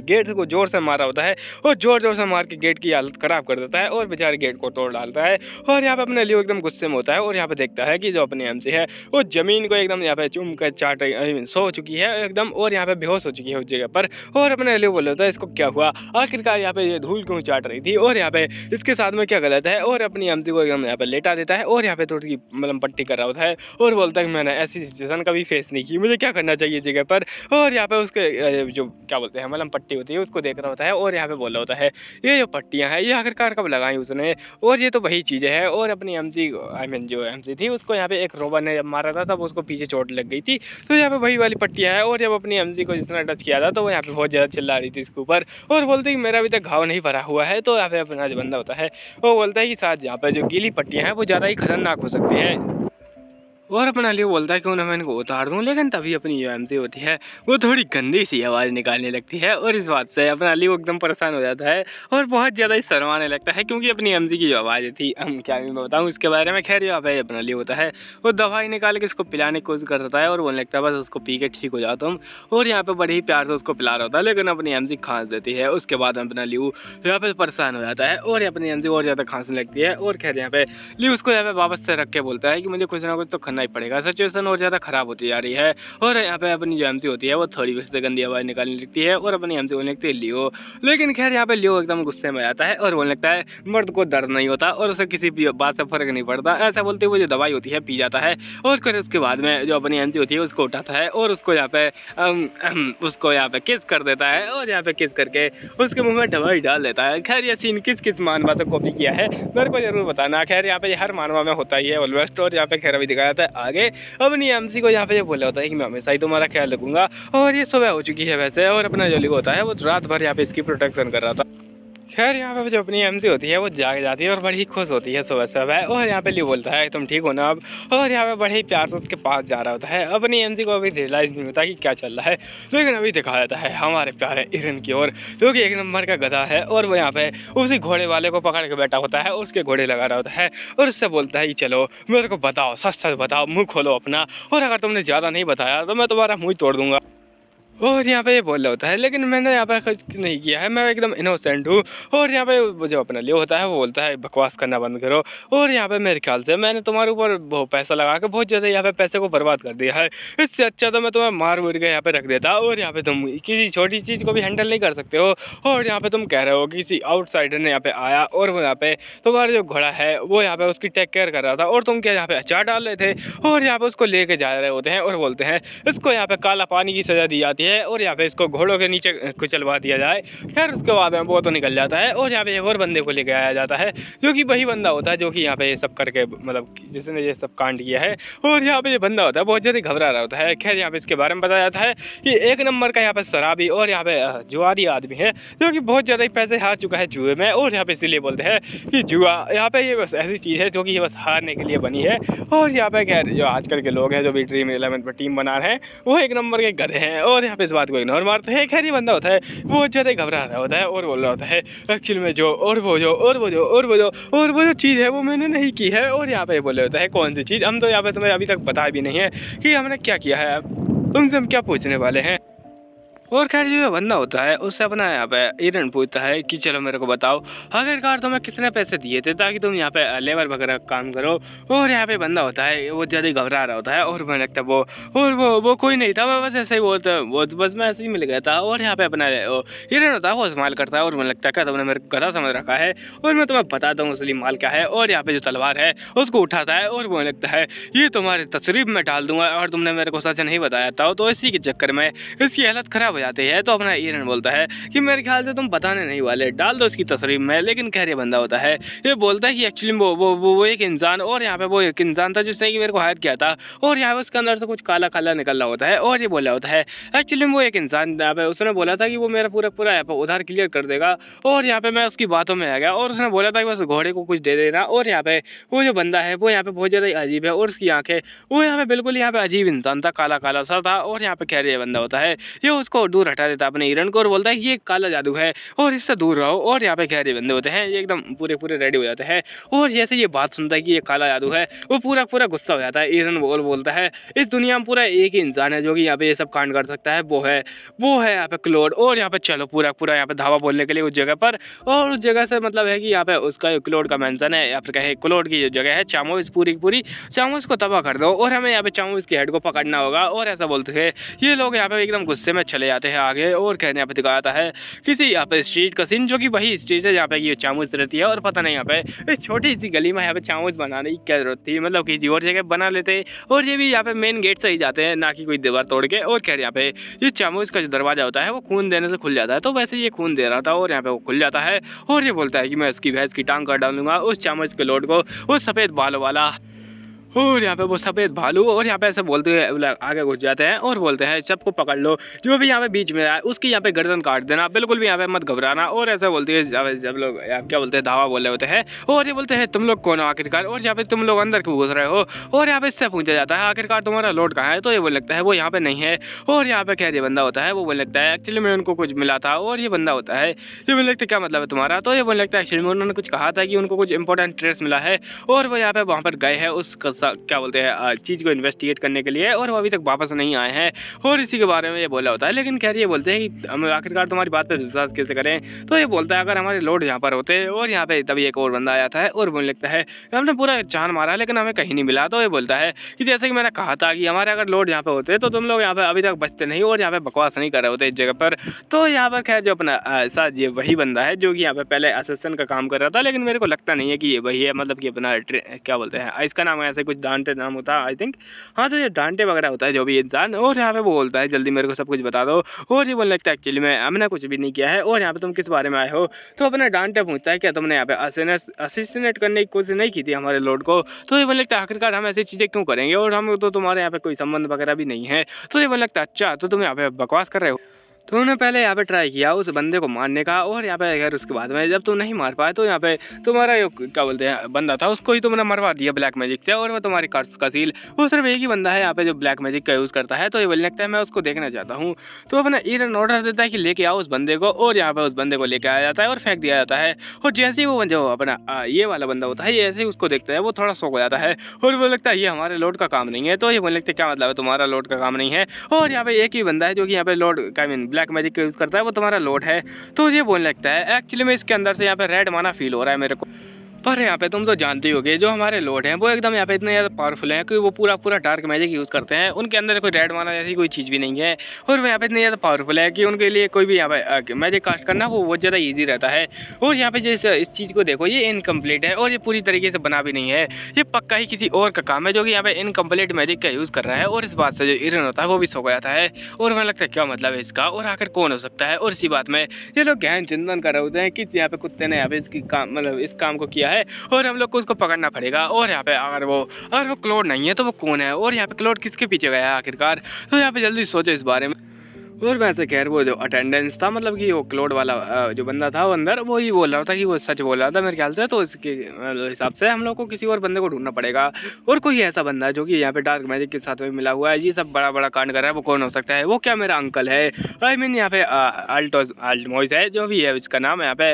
गेट को जोर से मारा होता है और जोर से मार के गेट की हालत खराब कर देता है और बेचारे गेट को तोड़ डालता है। और यहाँ पे अपने लियो एकदम गुस्से में होता है और यहाँ पे देखता है कि जो अपनी एमसी है वो जमीन को एकदम यहाँ पे चूम कर चाट सो चुकी है एकदम और यहाँ पे बेहोश हो चुकी है उस जगह पर। और अपने लियो बोल होता है इसको क्या हुआ आखिरकार यहाँ पे ये धूल क्यों चाट रही थी और यहाँ पे इसके साथ में क्या गलत है। और अपनी एमसी को एकदम यहाँ पे लेटा देता है और यहाँ पे थोड़ी मलम पट्टी कर रहा होता है और बोलता है कि मैंने ऐसी सिचुएशन कभी फेस नहीं की, मुझे क्या करना चाहिए जगह पर। और यहाँ पे उसके जो क्या बोलते हैं मलम पट्टी होती है उसको देख रहा होता है और यहाँ पे बोल रहा होता है ये जो पट्टियाँ हैं ये आखिरकार कब लगाई उसने और ये तो वही चीज़ें हैं। और अपनी एमसी आई मीन जो एमसी थी उसको यहाँ पे एक रोबा ने जब मारा था तब उसको पीछे चोट लग गई थी तो यहाँ पे वही वाली पट्टियाँ हैं। और जब अपनी एमसी को जितना टच किया था तो वो यहाँ पे बहुत ज़्यादा चिल्ला रही थी इसके ऊपर और बोलती कि मेरा अभी तक घाव नहीं भरा हुआ है। तो यहाँ पे अपना जो बंदा होता है वो बोलता है कि शायद यहाँ पे जो गीली पट्टियाँ हैं वो ज़्यादा ही खतरनाक हो सकती है और अपना लियो बोलता है क्यों ना मैं इनको उतार दूं। लेकिन तभी अपनी जो एमसी होती है वो थोड़ी गंदी सी आवाज़ निकालने लगती है और इस बात से अपना लियो एकदम परेशान हो जाता है और बहुत ज़्यादा ही शर्माने लगता है क्योंकि अपनी एमसी की जो आवाज़ थी हम क्या मैं बताऊँ इसके बारे में। खैर यहाँ पे अपना लियो होता है वो दवाई निकाल के उसको पिलाने की कोशिश करता है और बोलने लगता है बस उसको पी के ठीक हो जाओ तुम। और यहाँ पे बड़े ही प्यार से उसको पिला रहा होता है लेकिन अपनी एमसी खांस देती है। उसके बाद अपना लियो यहाँ पे परेशान हो जाता है और अपनी एमसी और ज़्यादा खांसने लगती है। और खैर यहाँ पे लियो उसको यहाँ पे वापस से रख के बोलता है कि मुझे कुछ ना कुछ तो करना ही पड़ेगा, सिचुएशन और ज़्यादा ख़राब होती जा रही है। और यहाँ पे अपनी जो एमसी होती है वो थोड़ी से गंदी आवाज़ निकालने लगती है और अपनी एमसी बोलने लगती है लियो। लेकिन खैर यहाँ पे लियो एकदम गुस्से में आता है और बोलने लगता है मर्द को दर्द नहीं होता और उसे किसी भी बात से फ़र्क नहीं पड़ता। ऐसा बोलते हुए जो दवाई होती है पी जाता है और फिर उसके बाद में जो अपनी एमसी होती है उसको उठाता है और उसको यहाँ पे किस कर देता है और यहाँ पे किस करके उसके मुँह में दवाई डाल देता है। खैर ये सीन किस मानवा से कॉपी किया है मेरे को जरूर बताना। खैर यहाँ पे हर मानवा में होता ही है ऑलवेस्ट। और यहाँ पे खैर अभी दिखाया जाता है आगे अपनी एमसी को यहाँ पे ये बोला होता है कि मैं हमेशा ही तुम्हारा ख्याल रखूंगा। और ये सुबह हो चुकी है वैसे और अपना जो लियो होता है वो रात भर यहाँ पे इसकी प्रोटेक्शन कर रहा था। खैर यहाँ पे जो अपनी एमसी होती है वो जाग जाती है और बड़ी खुश होती है सुबह और यहाँ पे लियो बोलता है तुम ठीक हो ना अब। और यहाँ पे बड़े ही प्यार से उसके पास जा रहा होता है। अपनी एमसी को अभी रियलाइज़ नहीं होता कि क्या चल रहा है लेकिन अभी दिखाया जाता है हमारे प्यारे इरन की ओर जो कि एक नंबर का गधा है और वो यहाँ पे उसी घोड़े वाले को पकड़ के बैठा होता है उसके घोड़े लगा रहा होता है और उससे बोलता है कि चलो मेरे को बताओ सच बताओ मुँह खोलो अपना और अगर तुमने ज़्यादा नहीं बताया तो मैं तुम्हारा मुँह तोड़ दूंगा। और यहाँ पे ये बोल रहा होता है लेकिन मैंने यहाँ पे कुछ नहीं किया है, मैं एकदम इनोसेंट हूँ। और यहाँ पे जो अपना लियो होता है वो बोलता है बकवास करना बंद करो और यहाँ पे मेरे ख्याल से मैंने तुम्हारे ऊपर बहुत पैसा लगा के बहुत ज़्यादा यहाँ पे पैसे को बर्बाद कर दिया है, इससे अच्छा तो मैं तुम्हें मार मुर के यहाँ पे रख देता। और यहाँ पे तुम किसी छोटी चीज़ को भी हैंडल नहीं कर सकते हो और यहाँ पे तुम कह रहे हो कि किसी आउटसाइडर ने यहाँ पे आया और वो यहाँ पे तुम्हारा जो घोड़ा है वो यहाँ पे उसकी टेक केयर कर रहा था और तुम क्या यहाँ पे अचार डाल रहे थे और यहाँ पे उसको लेके जा रहे होते हैं और बोलते हैं इसको यहाँ पे काला पानी की सज़ा दी जाती है और यहाँ पे इसको घोड़ों के नीचे कुचलवा दिया जाए। फिर उसके बाद में वो तो निकल जाता है और यहाँ पे एक और बंदे को लेके आया जाता है जो कि वही बंदा होता है जो कि यहाँ पे ये सब करके मतलब जिसने ये सब कांड किया है। और यहाँ पे ये बंदा होता है बहुत ज़्यादा घबरा रहा होता है। खैर यहाँ पे इसके बारे में बताया जाता है कि एक नंबर का यहाँ पे शराबी और यहाँ पे जुआरी आदमी है जो कि बहुत ज़्यादा ही पैसे हार चुका है जुए में। और यहाँ पे इसीलिए बोलते हैं कि जुआ यहाँ पे ये बस ऐसी चीज़ है जो कि ये बस हारने के लिए बनी है। और यहाँ पे खैर जो आजकल के लोग हैं जो भी ड्रीम 11 पर टीम बना रहे हैं वो एक नंबर के गधे हैं और यहाँ पे इस बात को इग्नोर मारते हैं। खैर ये बंदा होता है बहुत ज़्यादा घबरा रहा होता है और बोल रहा होता है एक्चुअल में जो और वो जो चीज़ है वो मैंने नहीं की है। और यहाँ पे बोले होता है कौन सी चीज़, हम तो यहाँ पे तुम्हें अभी तक बताया भी नहीं है कि हमने क्या किया है, तुमसे हम क्या पूछने वाले हैं। और खैर जो बंदा होता है उससे अपना यहाँ पे एजेंट पूछता है कि चलो मेरे को बताओ आखिरकार तुम्हें किसने पैसे दिए थे ताकि तुम यहाँ पे लेबर वगैरह काम करो। और यहाँ पे बंदा होता है वो ज़्यादा घबरा रहा होता है और मुझे लगता है वो कोई नहीं था, मैं बस ऐसे ही बोलता वो बस मैं ऐसे ही मिल गया था। और यहाँ पे अपना एजेंट होता है वो इस्तेमाल करता है और मुझे लगता है क्या तुमने मेरे को गधा समझ रखा है और मैं तुम्हें बताता हूँ असली माल क्या है। और यहाँ पे जो तलवार है उसको उठाता है और मुझे लगता है ये तुम्हारी तस्रीफ में डाल दूंगा और तुमने मेरे को सच नहीं बताया था तो इसी के चक्कर में इसकी हालत खराब हो जाती है। तो अपना एजेंट बोलता है कि मेरे ख्याल से तुम बताने नहीं वाले, डाल दो इसकी तस्वीर में। लेकिन खैर ये बंदा होता है ये बोलता है कि एक्चुअली वो एक इंसान और यहाँ पे वो एक इंसान था जिसने कि मेरे को हायर किया था और यहाँ पे उसके अंदर से कुछ काला काला निकल रहा होता है। और ये बोला होता है एक्चुअली वो एक इंसान यहाँ पे उसने बोला था कि वो मेरा पूरा यहाँ पे उधार क्लियर कर देगा। और यहाँ पे मैं उसकी बातों में आ गया और उसने बोला था कि बस घोड़े को कुछ दे देना। और यहाँ पे वो जो बंदा है वो यहाँ पे बहुत ज़्यादा अजीब है और उसकी आंखें वो यहाँ पे बिल्कुल यहाँ पे अजीब इंसान था, काला काला सा था। और यहाँ पे खैर ये बंदा होता है ये उसको दूर हटा देता अपने हिरण को और बोलता है कि ये काला जादू है और इससे दूर रहो। और यहाँ पे खैर ये बंदे होते हैं ये एकदम पूरे रेडी हो जाते हैं और जैसे ये बात सुनता है कि ये काला जादू है वो पूरा गुस्सा हो जाता है। ईरन बोलता है इस दुनिया में पूरा एक ही इंसान है जो कि यहाँ पे ये सब कांड कर सकता है, वो है यहाँ पे क्लोड। और यहाँ पे चलो पूरा यहाँ पे धावा बोलने के लिए उस जगह पर। और उस जगह से मतलब है कि यहाँ पे उसका क्लोड का मेंशन है या फिर कहें क्लोड की जो जगह है चामोस पूरी चामोस को तबाह कर दो और हमें यहाँ पे चामोस की हेड को पकड़ना होगा। और ऐसा बोलते हैं ये लोग यहाँ पे एकदम गुस्से में चले जाते हैं आगे। और कहने यहाँ पे दिखाया जाता है किसी यहाँ पे स्ट्रीट का सीन जो कि वही स्ट्रीट है जहाँ पे ये चामोस रहती है। और पता नहीं यहाँ पे इस छोटी सी गली में यहाँ पे चामोस बनाने की क्या जरूरत थी, मतलब किसी और जगह बना लेते और ये भी यहाँ पे मेन गेट से ही जाते हैं ना कि कोई दीवार तोड़ के। और खैर यहाँ पे ये चामोस का जो दरवाजा होता है वो खून देने से खुल जाता है तो वैसे ये खून दे रहा था और यहाँ पे वो खुल जाता है। और ये बोलता है कि मैं इसकी भैंस की टांग काट डालूंगा उस चामोस के लोड को, वो सफ़ेद बालों वाला। और यहाँ पे वो सफ़ेद भालू और यहाँ पे ऐसे बोलते हुए आगे घुस जाते हैं और बोलते हैं सबको पकड़ लो जो भी यहाँ पे बीच में आए उसकी यहाँ पे गर्दन काट देना, बिल्कुल भी यहाँ पे मत घबराना। और ऐसा बोलते हैं जब लोग क्या बोलते हैं धावा बोल रहे होते हैं। और ये बोलते हैं तुम लोग कौन हो आखिरकार और यहाँ पे तुम लोग अंदर क्यों घुस रहे हो। और यहाँ पे इससे पूछा जाता है आखिरकार तुम्हारा लोड कहाँ है तो ये बोल लगता है वो यहाँ पे नहीं है। और यहाँ पे खैर ये बंदा होता है वो बोल लगता है एक्चुअली में उनको कुछ मिला था। और ये बंदा होता है ये बोल लगता है क्या मतलब है तुम्हारा, तो ये बोल लगता है एक्चुअली में उन्होंने कुछ कहा था कि उनको कुछ इंपॉर्टेंट ट्रेस मिला है और वो यहाँ पे वहाँ पर गए हैं उस क्या बोलते हैं चीज़ को इन्वेस्टिगेट करने के लिए और वो अभी तक वापस नहीं आए हैं। और इसी के बारे में ये बोला होता है। लेकिन खैर ये बोलते हैं कि हम आखिरकार तुम्हारी बात पर विश्वास कैसे करें, तो ये बोलता है अगर हमारे लोड यहाँ पर होते। और यहाँ पे तभी एक और बंदा आ जाता है और बोलने लगता है हमने पूरा जान मारा लेकिन हमें कहीं नहीं मिला। तो ये बोलता है कि जैसे कि मैंने कहा था कि हमारे अगर लोड यहाँ पे होते तो तुम लोग यहाँ पे अभी तक बचते नहीं और यहाँ पे बकवास नहीं कर रहे होते इस जगह पर। तो यहाँ पर खैर जो अपना साथ ये वही बंदा है जो कि यहाँ पे पहले असिस्टेंट का काम कर रहा था, लेकिन मेरे को लगता नहीं है कि ये वही है, मतलब कि अपना क्या बोलते हैं इसका नाम ऐसे कुछ डांटे नाम होता है आई थिंक। हाँ तो ये डांटे वगैरह होता है जो भी इंसान। और यहाँ पे वो बोलता है जल्दी मेरे को सब कुछ बता दो। और ये बोलने लगता है एक्चुअली में हमने कुछ भी नहीं किया है और यहाँ पे तुम किस बारे में आए हो। तो अपने डांटे पूछता है क्या तुमने यहाँ पे असिस्टेट करने की कोशिश नहीं की थी हमारे लोड को। तो ये बोलने लगता है आखिरकार हम ऐसी चीज़ें क्यों करेंगे और हम तो तुम्हारे यहाँ पे कोई संबंध वगैरह भी नहीं है। तो ये बोलने लगता है अच्छा तो तुम यहाँ पे बकवास कर रहे हो। तो उन्होंने पहले यहाँ पे ट्राई किया उस बंदे को मारने का और यहाँ पे अगर उसके बाद में जब तुम नहीं मार पाए तो यहाँ पे तुम्हारा जो क्या बोलते हैं बंदा था उसको ही तुमने मरवा दिया ब्लैक मैजिक से और वो तुम्हारी कर्स का सील वो सिर्फ एक ही बंदा है यहाँ पे जो ब्लैक मैजिक का यूज़ करता है। तो ये बोलने लगता है मैं उसको देखना चाहता हूँ। तो अपना ईरन ऑर्डर देता है कि लेके आओ उस बंदे को और यहाँ पे उस बंदे को लेके आया जाता है और फेंक दिया जाता है। और जैसे ही वो जो अपना ये वाला बंदा होता है ये ऐसे ही उसको देखता है वो थोड़ा शौक हो जाता है और वो लगता है ये हमारे लोड का काम नहीं है। तो ये बोलने लगता है क्या मतलब है तुम्हारा लोड का काम नहीं है। और यहाँ पे एक ही बंदा है जो कि यहाँ पे load I mean black magic का यूज़ करता है वो तुम्हारा लोड है। तो ये बोलने लगता है एक्चुअली में इसके अंदर से यहाँ पे रेड माना फील हो रहा है मेरे को। पर यहाँ पे तुम तो जानते ही होगे जो हमारे लॉर्ड हैं वो एकदम यहाँ पे इतने ज़्यादा पावरफुल हैं कि वो पूरा डार्क मैजिक यूज़ करते हैं। उनके अंदर कोई रेड माना जैसी कोई चीज़ भी नहीं है और वो यहाँ पे इतने ज़्यादा पावरफुल है कि उनके लिए कोई भी यहाँ पे मैजिक कास्ट करना वो बहुत ज़्यादा ईजी रहता है। और यहाँ पे जैसे इस चीज़ को देखो, ये इनकम्प्लीट है और ये पूरी तरीके से बना भी नहीं है, ये पक्का ही किसी और का काम है जो कि यहाँ पे इनकम्प्लीट मैजिक का यूज़ कर रहा है। और इस बात से जो इरन होता है वो भी सो जाता है और हमें लगता है क्या मतलब है इसका और आखिर कौन हो सकता है। और इसी बात में ये लोग गहन चिंतन कर रहे होते हैं कि यहाँ पे कुत्ते ने यहाँ पे इसकी काम मतलब इस काम को किया है और हम लोग को उसको पकड़ना पड़ेगा। और यहाँ पे अगर वो क्लोड नहीं है तो वो कौन है और यहाँ पे क्लोड किसके पीछे गया है आखिरकार। तो यहाँ पे जल्दी सोचो इस बारे में। और वैसे खैर वो जो अटेंडेंस था मतलब कि वो क्लोड वाला जो बंदा था वो अंदर वो ही बोल रहा था कि वो सच बोल रहा था मेरे ख्याल से। तो इसके हिसाब से हम लोग को किसी और बंदे को ढूंढना पड़ेगा और कोई ऐसा बंदा है जो कि यहाँ पे डार्क मैजिक के साथ में मिला हुआ है, ये सब बड़ा कांड कर रहा है। वो कौन हो सकता है? वो क्या मेरा अंकल है? आई मीन यहाँ पे अल्टमॉइस है जो भी है इसका नाम, यहाँ पे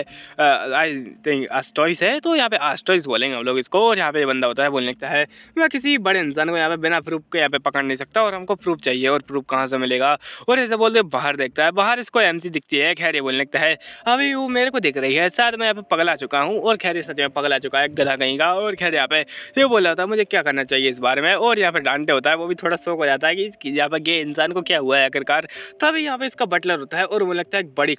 आई थिंक एस्टॉइस है। तो यहाँ पे एस्टॉइस बोलेंगे हम लोग इसको। और यहाँ पे बंदा होता है बोलने लगता है मैं किसी बड़े इंसान को यहाँ पे बिना प्रूफ के यहाँ पे पकड़ नहीं सकता और हमको प्रूफ चाहिए। और प्रूफ कहाँ से मिलेगा? और ऐसे बोलते बाहर देखता है, बाहर इसको एमसी दिखती है। खैर ये बोलने लगता है अभी वो मेरे को दिख रही है, शायद मैं यहाँ पे पगला चुका हूँ। और खैर सच में पगला चुका है, गधा कहीं का। और खैर यहाँ पे ये बोल रहा था मुझे क्या करना चाहिए इस बारे में। और यहाँ पे डांटे होता है, वो भी थोड़ा शौक हो जाता है कि यहाँ पे गे इंसान को क्या हुआ है आखिरकार। तभी यहाँ पे इसका बटलर होता है और वो लगता है बड़ी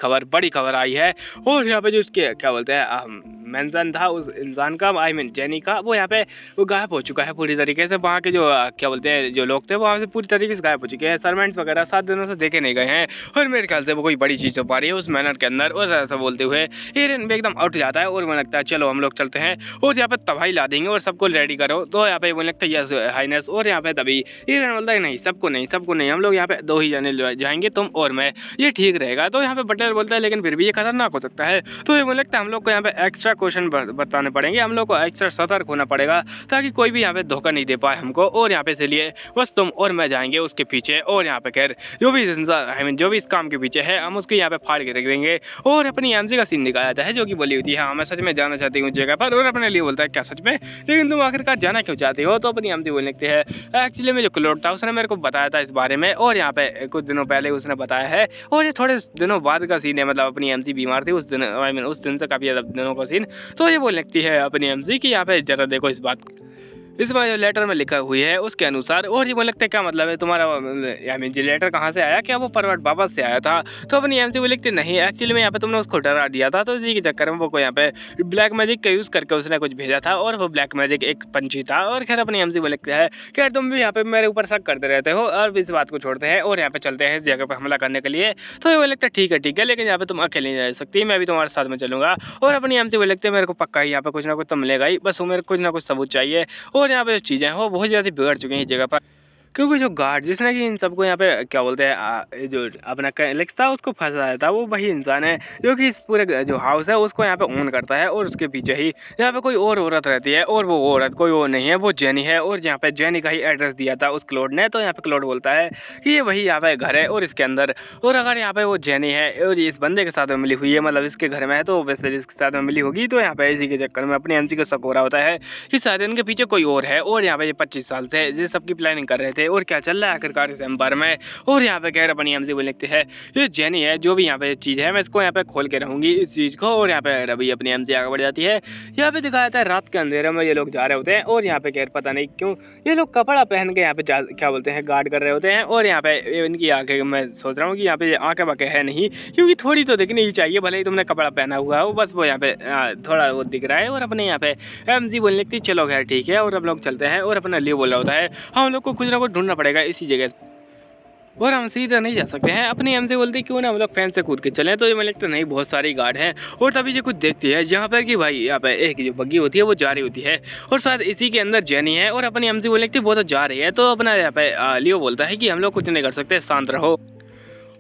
खबर आई है। और यहाँ पे जो इसके क्या बोलते हैं मेंशन था उस इंसान का, आई मीन जेनी का, वो यहाँ पे वो गायब हो चुका है पूरी तरीके से। वहाँ के जो क्या बोलते हैं जो लोग थे वहाँ से पूरी तरीके से गायब हो चुके हैं। सर्वेंट्स वगैरह 7 दिनों से देखे नहीं गए हैं और मेरे ख्याल से वो कोई बड़ी चीज़ हो पा रही है उस मैनर के अंदर। और ऐसा बोलते हुए एरन भी एकदम उठ जाता है और मुझे लगता है चलो हम लोग चलते हैं और यहाँ पे तबाही ला देंगे और सबको रेडी करो। तो यहाँ पे मुझे लगता है यस हाइनेस। और यहाँ पे तभी एरन बोलता है नहीं सबको नहीं, हम लोग यहाँ पे 2 ही जाने जाएंगे, तुम और मैं, ये ठीक रहेगा। तो यहाँ पे बटलर बोलता है लेकिन फिर भी ये खतरनाक हो सकता है। तो ये मुझे लगता है हम लोग को यहाँ पे एक्स्ट्रा क्वेश्चन बताने पड़ेंगे, हम लोग को एक्स्ट्रा सतर्क होना पड़ेगा ताकि कोई भी यहाँ पे धोखा नहीं दे पाए हमको। और यहाँ पे इसलिए बस तुम और मैं जाएंगे उसके पीछे। और यहाँ पे खैर जो भी आई मीन जो भी इस काम के पीछे है हम उसको यहाँ पे फाड़ के रख देंगे। और अपनी एमसी का सीन दिखाया जाता है जो कि बोली होती है हाँ मैं सच में जाना चाहती हूँ जगह पर। और अपने लिए बोलता है क्या सच में, लेकिन तुम आखिरकार जाना क्यों चाहती हो? तो अपनी एमसी बोलने लगती है एक्चुअली में जो क्लोड था उसने मेरे को बताया था इस बारे में और यहाँ पे कुछ दिनों पहले उसने बताया है। और ये थोड़े दिनों बाद का सीन है, मतलब अपनी एमसी बीमार थी उस दिन, आई मीन उस दिन से काफ़ी ज़्यादा दिनों का सीन। तो ये बोलने लगती है अपनी एमसी कि यहाँ पे जरा देखो इस बात इस बार जो लेटर में लिखा हुई है उसके अनुसार। और ये मुझे लगता है क्या मतलब है तुम्हारा, आई मीन ये लेटर कहाँ से आया, क्या वो परवट बाबा से आया था? तो अपनी एमसी वो लिखती नहीं एक्चुअली में यहाँ पे तुमने उसको डरा दिया था तो इसी के चक्कर में वो यहाँ पे ब्लैक मैजिक का यूज़ करके उसने कुछ भेजा था और वो ब्लैक मैजिक एक पंछी था। और खैर अपनी एमसी वो लिखता है क्या तुम भी यहाँ पे मेरे ऊपर शक करते रहते हो और इस बात को छोड़ते हैं और यहाँ पे चलते हैं इस जगह पर हमला करने के लिए। तो ये वो लगता है ठीक है लेकिन यहाँ पे तुम अकेले नहीं रह सकती, मैं भी तुम्हारे साथ में चलूंगा। और अपनी एमसी वो लगता है मेरे को पक्का ही यहाँ पे कुछ ना कुछ तो मिलेगा ही, बस मेरे कुछ ना कुछ सबूत चाहिए। और यहाँ पे जो चीज़ें हैं वो बहुत ज़्यादा बिगड़ चुकी हैं इस जगह पर, क्योंकि जो गार्ड जिसने कि इन सबको यहाँ पे क्या बोलते हैं जो अपना एलेक्स था उसको फंसाया था वो वही इंसान है जो कि इस पूरे जो हाउस है उसको यहाँ पे ओन करता है। और उसके पीछे ही यहाँ पे कोई और औरत रहती है और वो औरत कोई और नहीं है, वो जेनी है। और यहाँ पे जेनी का ही एड्रेस दिया था उस क्लोड ने। तो यहाँ पे क्लोड बोलता है कि ये वही यहाँ पे घर है और इसके अंदर, और अगर यहाँ पे वो जेनी है और इस बंदे के साथ में मिली हुई है मतलब इसके घर में है तो वैसे इसके साथ में मिली होगी। तो यहाँ पे इसी के चक्कर में अपनी एमसी को शक हो रहा होता है कि शायद इनके पीछे कोई और है। और यहाँ पे ये 25 साल से ये सबकी प्लानिंग कर रहे थे और क्या चल रहा है आखिरकार इस एम्पायर में। और यहाँ पे कह रहे अपनी एमसी बोल लिखते हैं ये जेनी है जो भी यहाँ पे चीज़ है मैं इसको यहाँ पे खोल के रहूँगी इस चीज़ को। और यहाँ पे रवि अपनी एमसी आगे बढ़ जाती है। यहाँ पे दिखाया जाता है रात के अंधेरे में ये लोग जा रहे होते हैं और यहाँ पे खैर पता नहीं क्यों ये लोग कपड़ा पहन के यहाँ पे क्या बोलते हैं गार्ड कर रहे होते हैं। और यहाँ पे इनकी आंखें मैं सोच रहा हूँ कि यहाँ पे आंखें बांखें है नहीं, क्योंकि थोड़ी तो दिखनी ही चाहिए भले ही तुमने कपड़ा पहना हुआ है, वो बस वो यहाँ पे थोड़ा वो दिख रहा है। और अपने यहाँ पे एमसी बोलने लगती चलो खैर ठीक है और हम लोग चलते हैं। और अपना लिए बोल रहा होता है हम लोग को कुछ ना कुछ ढूंढना पड़ेगा इसी जगह और हम सीधा नहीं जा सकते हैं। अपनी एमसी बोलती क्यों ना हम लोग फैन से कूद के चलें। तो ये मुझे लगता नहीं बहुत सारी गार्ड हैं। और तभी ये कुछ देखती है जहाँ पर कि भाई यहाँ पे एक जो बग्गी होती है वो जा रही होती है और शायद इसी के अंदर जेनी है। और अपनी एमसी बोल लगती है वो तो जा रही है। तो अपना यहाँ पे लियो बोलता है कि हम लोग कुछ नहीं कर सकते, शांत रहो,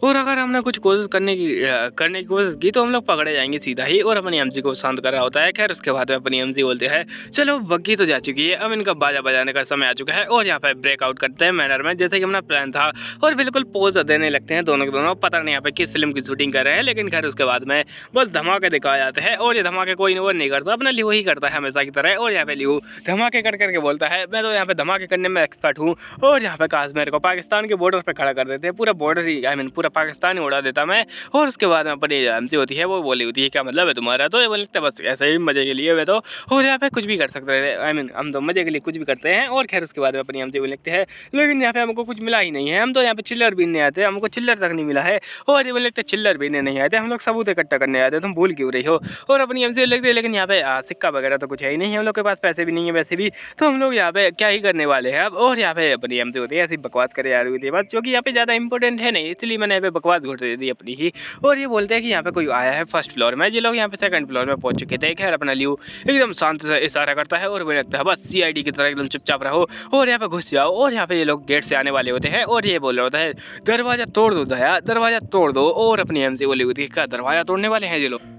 और अगर हमने कुछ कोशिश करने की कोशिश की तो हम लोग पकड़े जाएंगे सीधा ही। और अपनी एमसी को शांत कर रहा होता है। खैर उसके बाद में अपनी एमसी बोलते हैं चलो बग्गी तो जा चुकी है, अब इनका बाजा बजाने का समय आ चुका है। और यहाँ पे ब्रेकआउट करते हैं मैनर में जैसे कि अपना प्लान था और बिल्कुल पोज देने लगते हैं दोनों के दोनों। पता नहीं यहाँ पे किस फिल्म की शूटिंग कर रहे हैं, लेकिन खैर उसके बाद में बस धमाके दिखाए जाते हैं। और ये धमाके कोई और नहीं करता, अपना लियो ही करता है हमेशा की तरह। और यहाँ पे लियो धमाके कर करके बोलता है मैं तो यहाँ पे धमाके करने में एक्सपर्ट हूँ। और यहाँ पे काश मेरे को पाकिस्तान के बॉर्डर पर खड़ा कर देते हैं, पूरा बॉर्डर ही आई मीन पूरा पाकिस्तान ही उड़ा देता मैं। और उसके बाद में अपनी एमसी होती है वो बोली होती है क्या मतलब है तुम्हारा, तो ये बोल लगता है बस ऐसे ही मजे के लिए मैं तो, और यहाँ पे कुछ भी कर सकते हैं, आई मीन हम तो मजे के लिए कुछ भी करते हैं। और खैर उसके बाद में अपनी एमसी बोल लगते हैं, लेकिन यहाँ पे हमको कुछ मिला ही नहीं है, हम तो यहाँ पे चिल्लर बीनने आते हैं, हमको चिल्लर तक नहीं मिला है। और ये बोल लगते चिल्लर बीनने नहीं आते, हम लोग सबूत इकट्ठा करने आते हैं, तुम भूल क्यों रही हो। और अपनी एमसी लगती है लेकिन यहाँ पे सिक्का वगैरह तो कुछ है ही नहीं, हम लोग के पास पैसे भी नहीं है वैसे भी, तो हम लोग यहाँ पे क्या ही करने वाले हैं अब। और यहाँ पे अपनी एमसी होती है ऐसी बकवास करे यार हुई थी बस, जो कि यहाँ पे ज़्यादा इंपॉर्टेंट है नहीं, इसलिए मैंने यहाँ पे बकवास घोट दे दी अपनी ही। और ये बोलते हैं कि यहाँ पे कोई आया है फर्स्ट फ्लोर में, ये लोग यहाँ पे सेकंड फ्लोर में पहुंच चुके थे। खैर अपना लियो एकदम शांत से इशारा करता है और वो लगता है बस सीआईडी की तरह एकदम चुपचाप रहो और यहाँ पे घुस जाओ। और यहाँ पे ये लोग गेट से आने वाले होते हैं और ये बोल रहा होता है दरवाजा तोड़ दो दया, दरवाजा तोड़ दो। और अपनी एमसी बोली होती है क्या दरवाजा तोड़ने वाले हैं ये लोग।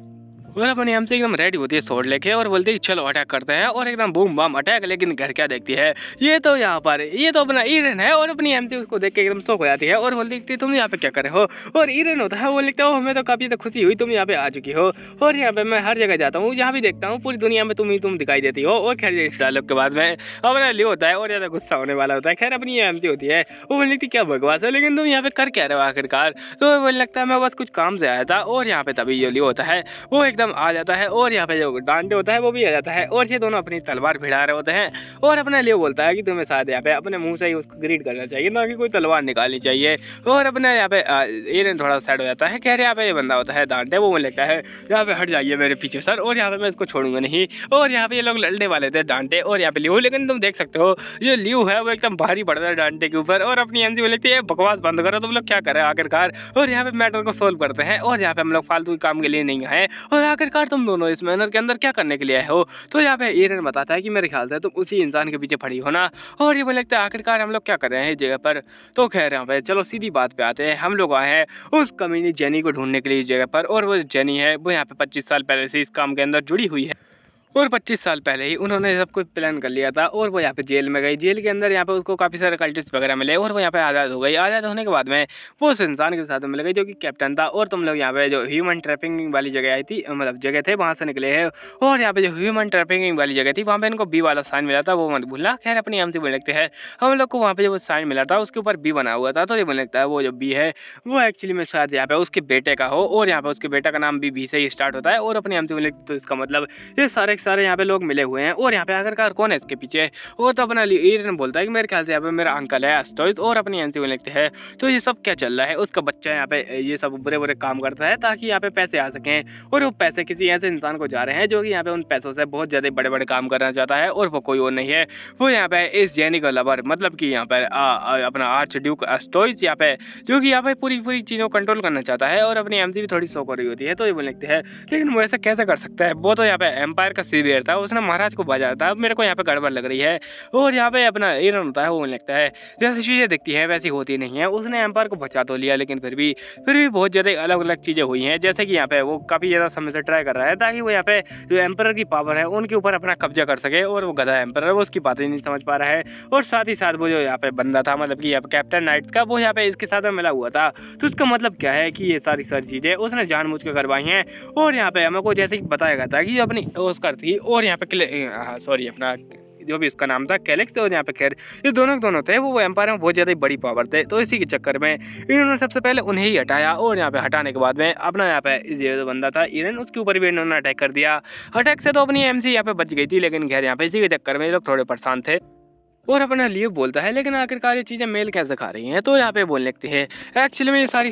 और अपनी हमसे एकदम रेडी होती है स्वॉर्ड लेके और बोलती है चलो अटैक करते हैं, और एकदम बूम बम अटैक। लेकिन घर क्या देखती है, ये तो यहाँ पर ये तो अपना ईरन है। और अपनी एमसी उसको देख के एकदम शौक हो जाती है और बोलती है तुम यहाँ पे क्या कर रहे हो। और ईरन होता है वो लिखता है हमें तो काफ़ी तो खुशी हुई तुम यहाँ पे आ चुकी हो, और यहाँ पे मैं हर जगह जाता हूँ, जहाँ भी देखता हूँ पूरी दुनिया में तुम ही तुम दिखाई देती हो। और खैर इस डायलॉग के बाद में अपना लियो होता है और ज़्यादा गुस्सा होने वाला होता है। खैर अपनी एमसी होती है वो बोल लिखती क्या बकवास है, लेकिन तुम यहाँ पे कर क्या रहे हो आखिरकार। तो बोलने लगता है मैं बस कुछ काम से आया था। और यहाँ पे तभी जो लियो होता है वो एकदम आ जाता है और यहाँ पे जो डांटे होता है वो भी आ जाता है, और ये दोनों अपनी तलवार भिड़ा रहे होते हैं। और अपने लिए बोलता है कि तुम्हें शायद यहाँ पे अपने मुंह से ही उसको ग्रीट करना चाहिए, ना कि कोई तलवार निकालनी चाहिए। और अपने यहाँ पे एरन थोड़ा साइड हो जाता है। कह रहे यहाँ पे ये बंदा होता है डांटे, वो मुझे लगता है यहाँ पे हट जाइए मेरे पीछे सर, और यहाँ पे मैं इसको छोड़ूंगा नहीं। और यहाँ पे ये लोग लड़ने वाले थे डांटे और यहाँ पे लियो, लेकिन तुम देख सकते हो ये लियो है वो एकदम भारी पड़ रहा है डांटे के ऊपर। और अपनी एमसी बोलती है बकवास बंद करो, तुम लोग क्या कर रहे हो आखिरकार। और यहाँ पे मैटर को सोल्व करते हैं, और यहाँ पे हम लोग फालतू काम के लिए नहीं आए, और आखिरकार तुम दोनों इस मैनर के अंदर क्या करने के लिए आए हो। तो यहाँ पे एरन बताता है कि मेरे ख्याल से तुम उसी इंसान के पीछे पड़ी हो ना। और ये बोले लगता है आखिरकार हम लोग क्या कर रहे हैं इस जगह पर। तो खैर यहाँ पे चलो सीधी बात पे आते हैं, हम लोग आए हैं उस कमीनी जेनी को ढूंढने के लिए इस जगह पर। और वो जेनी है वो यहाँ पे 25 साल पहले से इस काम के अंदर जुड़ी हुई है, और 25 साल पहले ही उन्होंने सब कुछ प्लान कर लिया था। और वो यहाँ पे जेल में गई, जेल के अंदर यहाँ पे उसको काफ़ी सारे कल्टिस्ट वगैरह मिले, और वो यहाँ पे आज़ाद हो गई। आज़ाद होने के बाद में वो उस इंसान के साथ मिल गई जो कि कैप्टन था। और तुम लोग यहाँ पे जो ह्यूमन ट्रैफिकिंग वाली जगह आई थी, मतलब जगह थे वहाँ से निकले हैं। और यहाँ पे जो ह्यूमन ट्रैफिकिंग वाली जगह थी वहाँ पे इनको बी वाला साइन मिला था, वो मत भूलना। खैर अपनी हमसे बोल लगते हैं हम लोग को वहाँ पे जो साइन मिला था उसके ऊपर बी बना हुआ था, तो ये बोल लगता है वो जो बी है वो एक्चुअली में शायद यहाँ पे उसके बेटे का हो, और यहाँ पे उसके बेटा का नाम भी से ही स्टार्ट होता है। और अपनी हमसे बोले तो इसका मतलब ये सारे के सारे यहाँ पे लोग मिले हुए हैं। और यहाँ पे आखिरकार कौन है इसके पीछे, वो तो अपना ईरन बोलता है कि मेरे ख्याल से यहाँ पे मेरा अंकल है एस्टोइस। और अपनी एमसी में लिखते हैं तो ये सब क्या चल रहा है, उसका बच्चा यहाँ पे ये सब बुरे बुरे काम करता है ताकि यहाँ पे पैसे आ सकें, और वो पैसे किसी ऐसे इंसान को जा रहे हैं जो कि यहाँ पे उन पैसों से बहुत ज़्यादा बड़े बड़े काम करना चाहता है। और वो कोई और नहीं है, वो यहाँ पे इस जेनी का लवर, मतलब कि यहाँ पे अपना आर्च ड्यूक एस्टोइस यहाँ पे जो कि यहाँ पे पूरी पूरी चीज़ों को कंट्रोल करना चाहता है। और अपनी एमसी भी थोड़ी शौक हो रही होती है, तो ये बोल लिखते हैं लेकिन वो ऐसा कैसे कर सकता है, वो तो यहाँ पे एम्पायर का सीनियर था, उसने महाराज को बजा था, अब मेरे को यहाँ पे गड़बड़ लग रही है। और यहाँ पे अपना एरन होता है वो लगता है जैसी चीज़ें दिखती है वैसी होती नहीं है, उसने एम्पायर को बचा तो लिया लेकिन फिर भी बहुत ज़्यादा अलग अलग चीज़ें हुई हैं। जैसे कि यहाँ पे वो काफ़ी ज़्यादा समय से ट्राई कर रहा है ताकि वो यहाँ पे जो एम्पायर की पावर है उनके ऊपर अपना कब्जा कर सके, और वो गधा एम्पायर है वो उसकी बातें नहीं समझ पा रहा है। और साथ ही साथ वो जो यहाँ पे बंदा था, मतलब कि यहाँ पे कैप्टन नाइट्स का, वो यहाँ पे इसके साथ में मिला हुआ था। तो इसका मतलब क्या है कि ये सारी चीज़ें उसने जानबूझ के करवाई हैं। और यहाँ पे हमको जैसे कि बताया गया था कि अपनी ओस्कर थी, और यहाँ पे सॉरी अपना जो भी उसका नाम था कैलेक्स, और यहाँ पे खैर ये दोनों थे वो एम्पायर में बहुत ज़्यादा बड़ी पावर थे। तो इसी के चक्कर में इन्होंने सबसे पहले उन्हें ही हटाया, और यहाँ पे हटाने के बाद में अपना यहाँ पे ये जो बंदा था ईरन उसके ऊपर भी इन्होंने अटैक कर दिया। अटैक से तो अपनी एमसी यहाँ पे बच गई थी, लेकिन खैर यहाँ पे इसी के चक्कर में ये लोग थोड़े परेशान थे। और अपना लियो बोलता है लेकिन आखिरकार ये चीज़ें मेल कैसे खा रही हैं। तो यहाँ पे बोलने लगते हैं एक्चुअली में ये सारी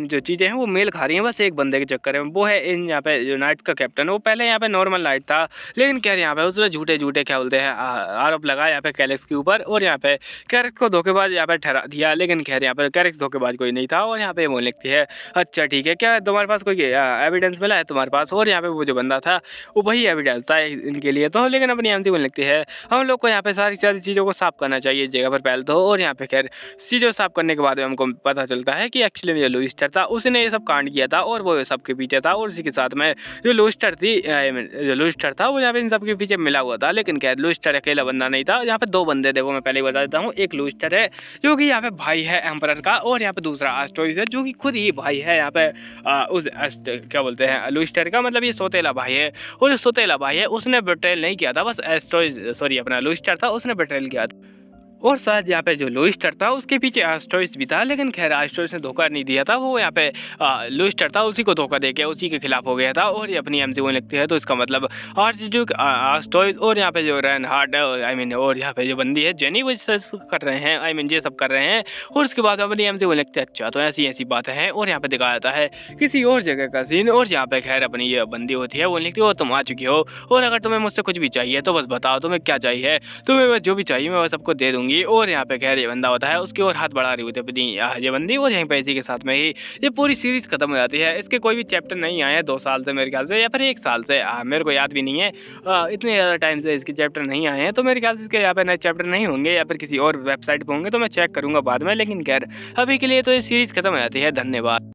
जो चीज़ें हैं वो मेल खा रही हैं बस एक बंदे के चक्कर में, वो है इन यहाँ पे जो नाइट का कैप्टन, वो पहले यहाँ पे नॉर्मल नाइट था, लेकिन क्या यहाँ पे उसने झूठे क्या बोलते हैं आरोप लगाया यहाँ पे कैलेक्स के ऊपर, और यहाँ पे कैरेक्स को धोखेबाज यहाँ पे ठहरा दिया। लेकिन खैर यहाँ पे कैरेक्स धोखेबाज कोई नहीं था। और यहाँ पे बोलने लगती है अच्छा ठीक है, क्या तुम्हारे पास कोई एविडेंस मिला है तुम्हारे पास। और यहाँ पे वो जो बंदा था वो वही एविडेंस था इनके लिए। तो लेकिन अपनी एमसी बोलने लगती है हम लोग को यहाँ पे सारी चीज़ों को साफ करना चाहिए इस जगह पर पहले तो। और यहाँ पे खैर चीज़ों साफ करने के बाद हमको पता चलता है कि एक्चुअली में जो लुइस्टर था उसने ये सब कांड किया था, और वो सबके पीछे था। और इसी के साथ में जो लुइस्टर था वो यहाँ पे इन सबके पीछे मिला हुआ था। लेकिन खैर लुइस्टर अकेला बंदा नहीं था, यहाँ पे दो बंदे थे, वो मैं पहले ही बता देता हूँ। एक लुइस्टर है जो कि यहाँ पे भाई है एम्परर का, और यहाँ पे दूसरा एस्टोइस है जो कि खुद ही भाई है यहाँ पे उस क्या बोलते हैं लुइस्टर का, मतलब ये सोतेला भाई है। और जो सोतेला भाई है उसने बेट्रेल नहीं किया था, बस एस्टोइस सॉरी अपना लुइस्टर था उसने बेट्रेल किया था। और शायद यहाँ पे जो लुइस्टर था उसके पीछे एस्टोइस भी था, लेकिन खैर एस्टोइस ने धोखा नहीं दिया था। वो यहाँ पे लुइस्टर था उसी को धोखा देके उसी के खिलाफ हो गया था और ये अपनी एमसी लिखती है। तो इसका मतलब आर्चड्यूक एस्टोइस और यहाँ पे जो रेनहार्ड आई मीन और यहाँ पे जो बंदी है जेनी वो कर रहे हैं, आई मीन ये सब कर रहे हैं। और उसके बाद अपनी एमसी लिखते हैं। अच्छा तो ऐसी ऐसी बातें हैं। और यहाँ पे दिखाया जाता है किसी और जगह का सीन। और यहाँ पे खैर अपनी ये बंदी होती है वो लिखती है तुम आ चुकी हो और अगर तुम्हें मुझसे कुछ भी चाहिए तो बस बताओ तुम्हें क्या चाहिए, तुम्हें बस जो भी चाहिए मैं वो सबको दे दूंगी। और यहाँ पे खैर ये बंदा होता है उसकी और हाथ बढ़ा रही होती है अपनी ये बंदी। और यहीं पे इसी के साथ में ही ये पूरी सीरीज खत्म हो जाती है। इसके कोई भी चैप्टर नहीं आए हैं 2 साल से मेरे ख्याल से, या फिर 1 साल से, मेरे को याद भी नहीं है। इतने ज़्यादा टाइम से इसके चैप्टर नहीं आए हैं, तो मेरे ख्याल से इसके यहाँ पे नए चैप्टर नहीं होंगे या फिर किसी और वेबसाइट पर होंगे, तो मैं चेक करूँगा बाद में। लेकिन खैर अभी के लिए तो ये सीरीज खत्म हो जाती है। धन्यवाद।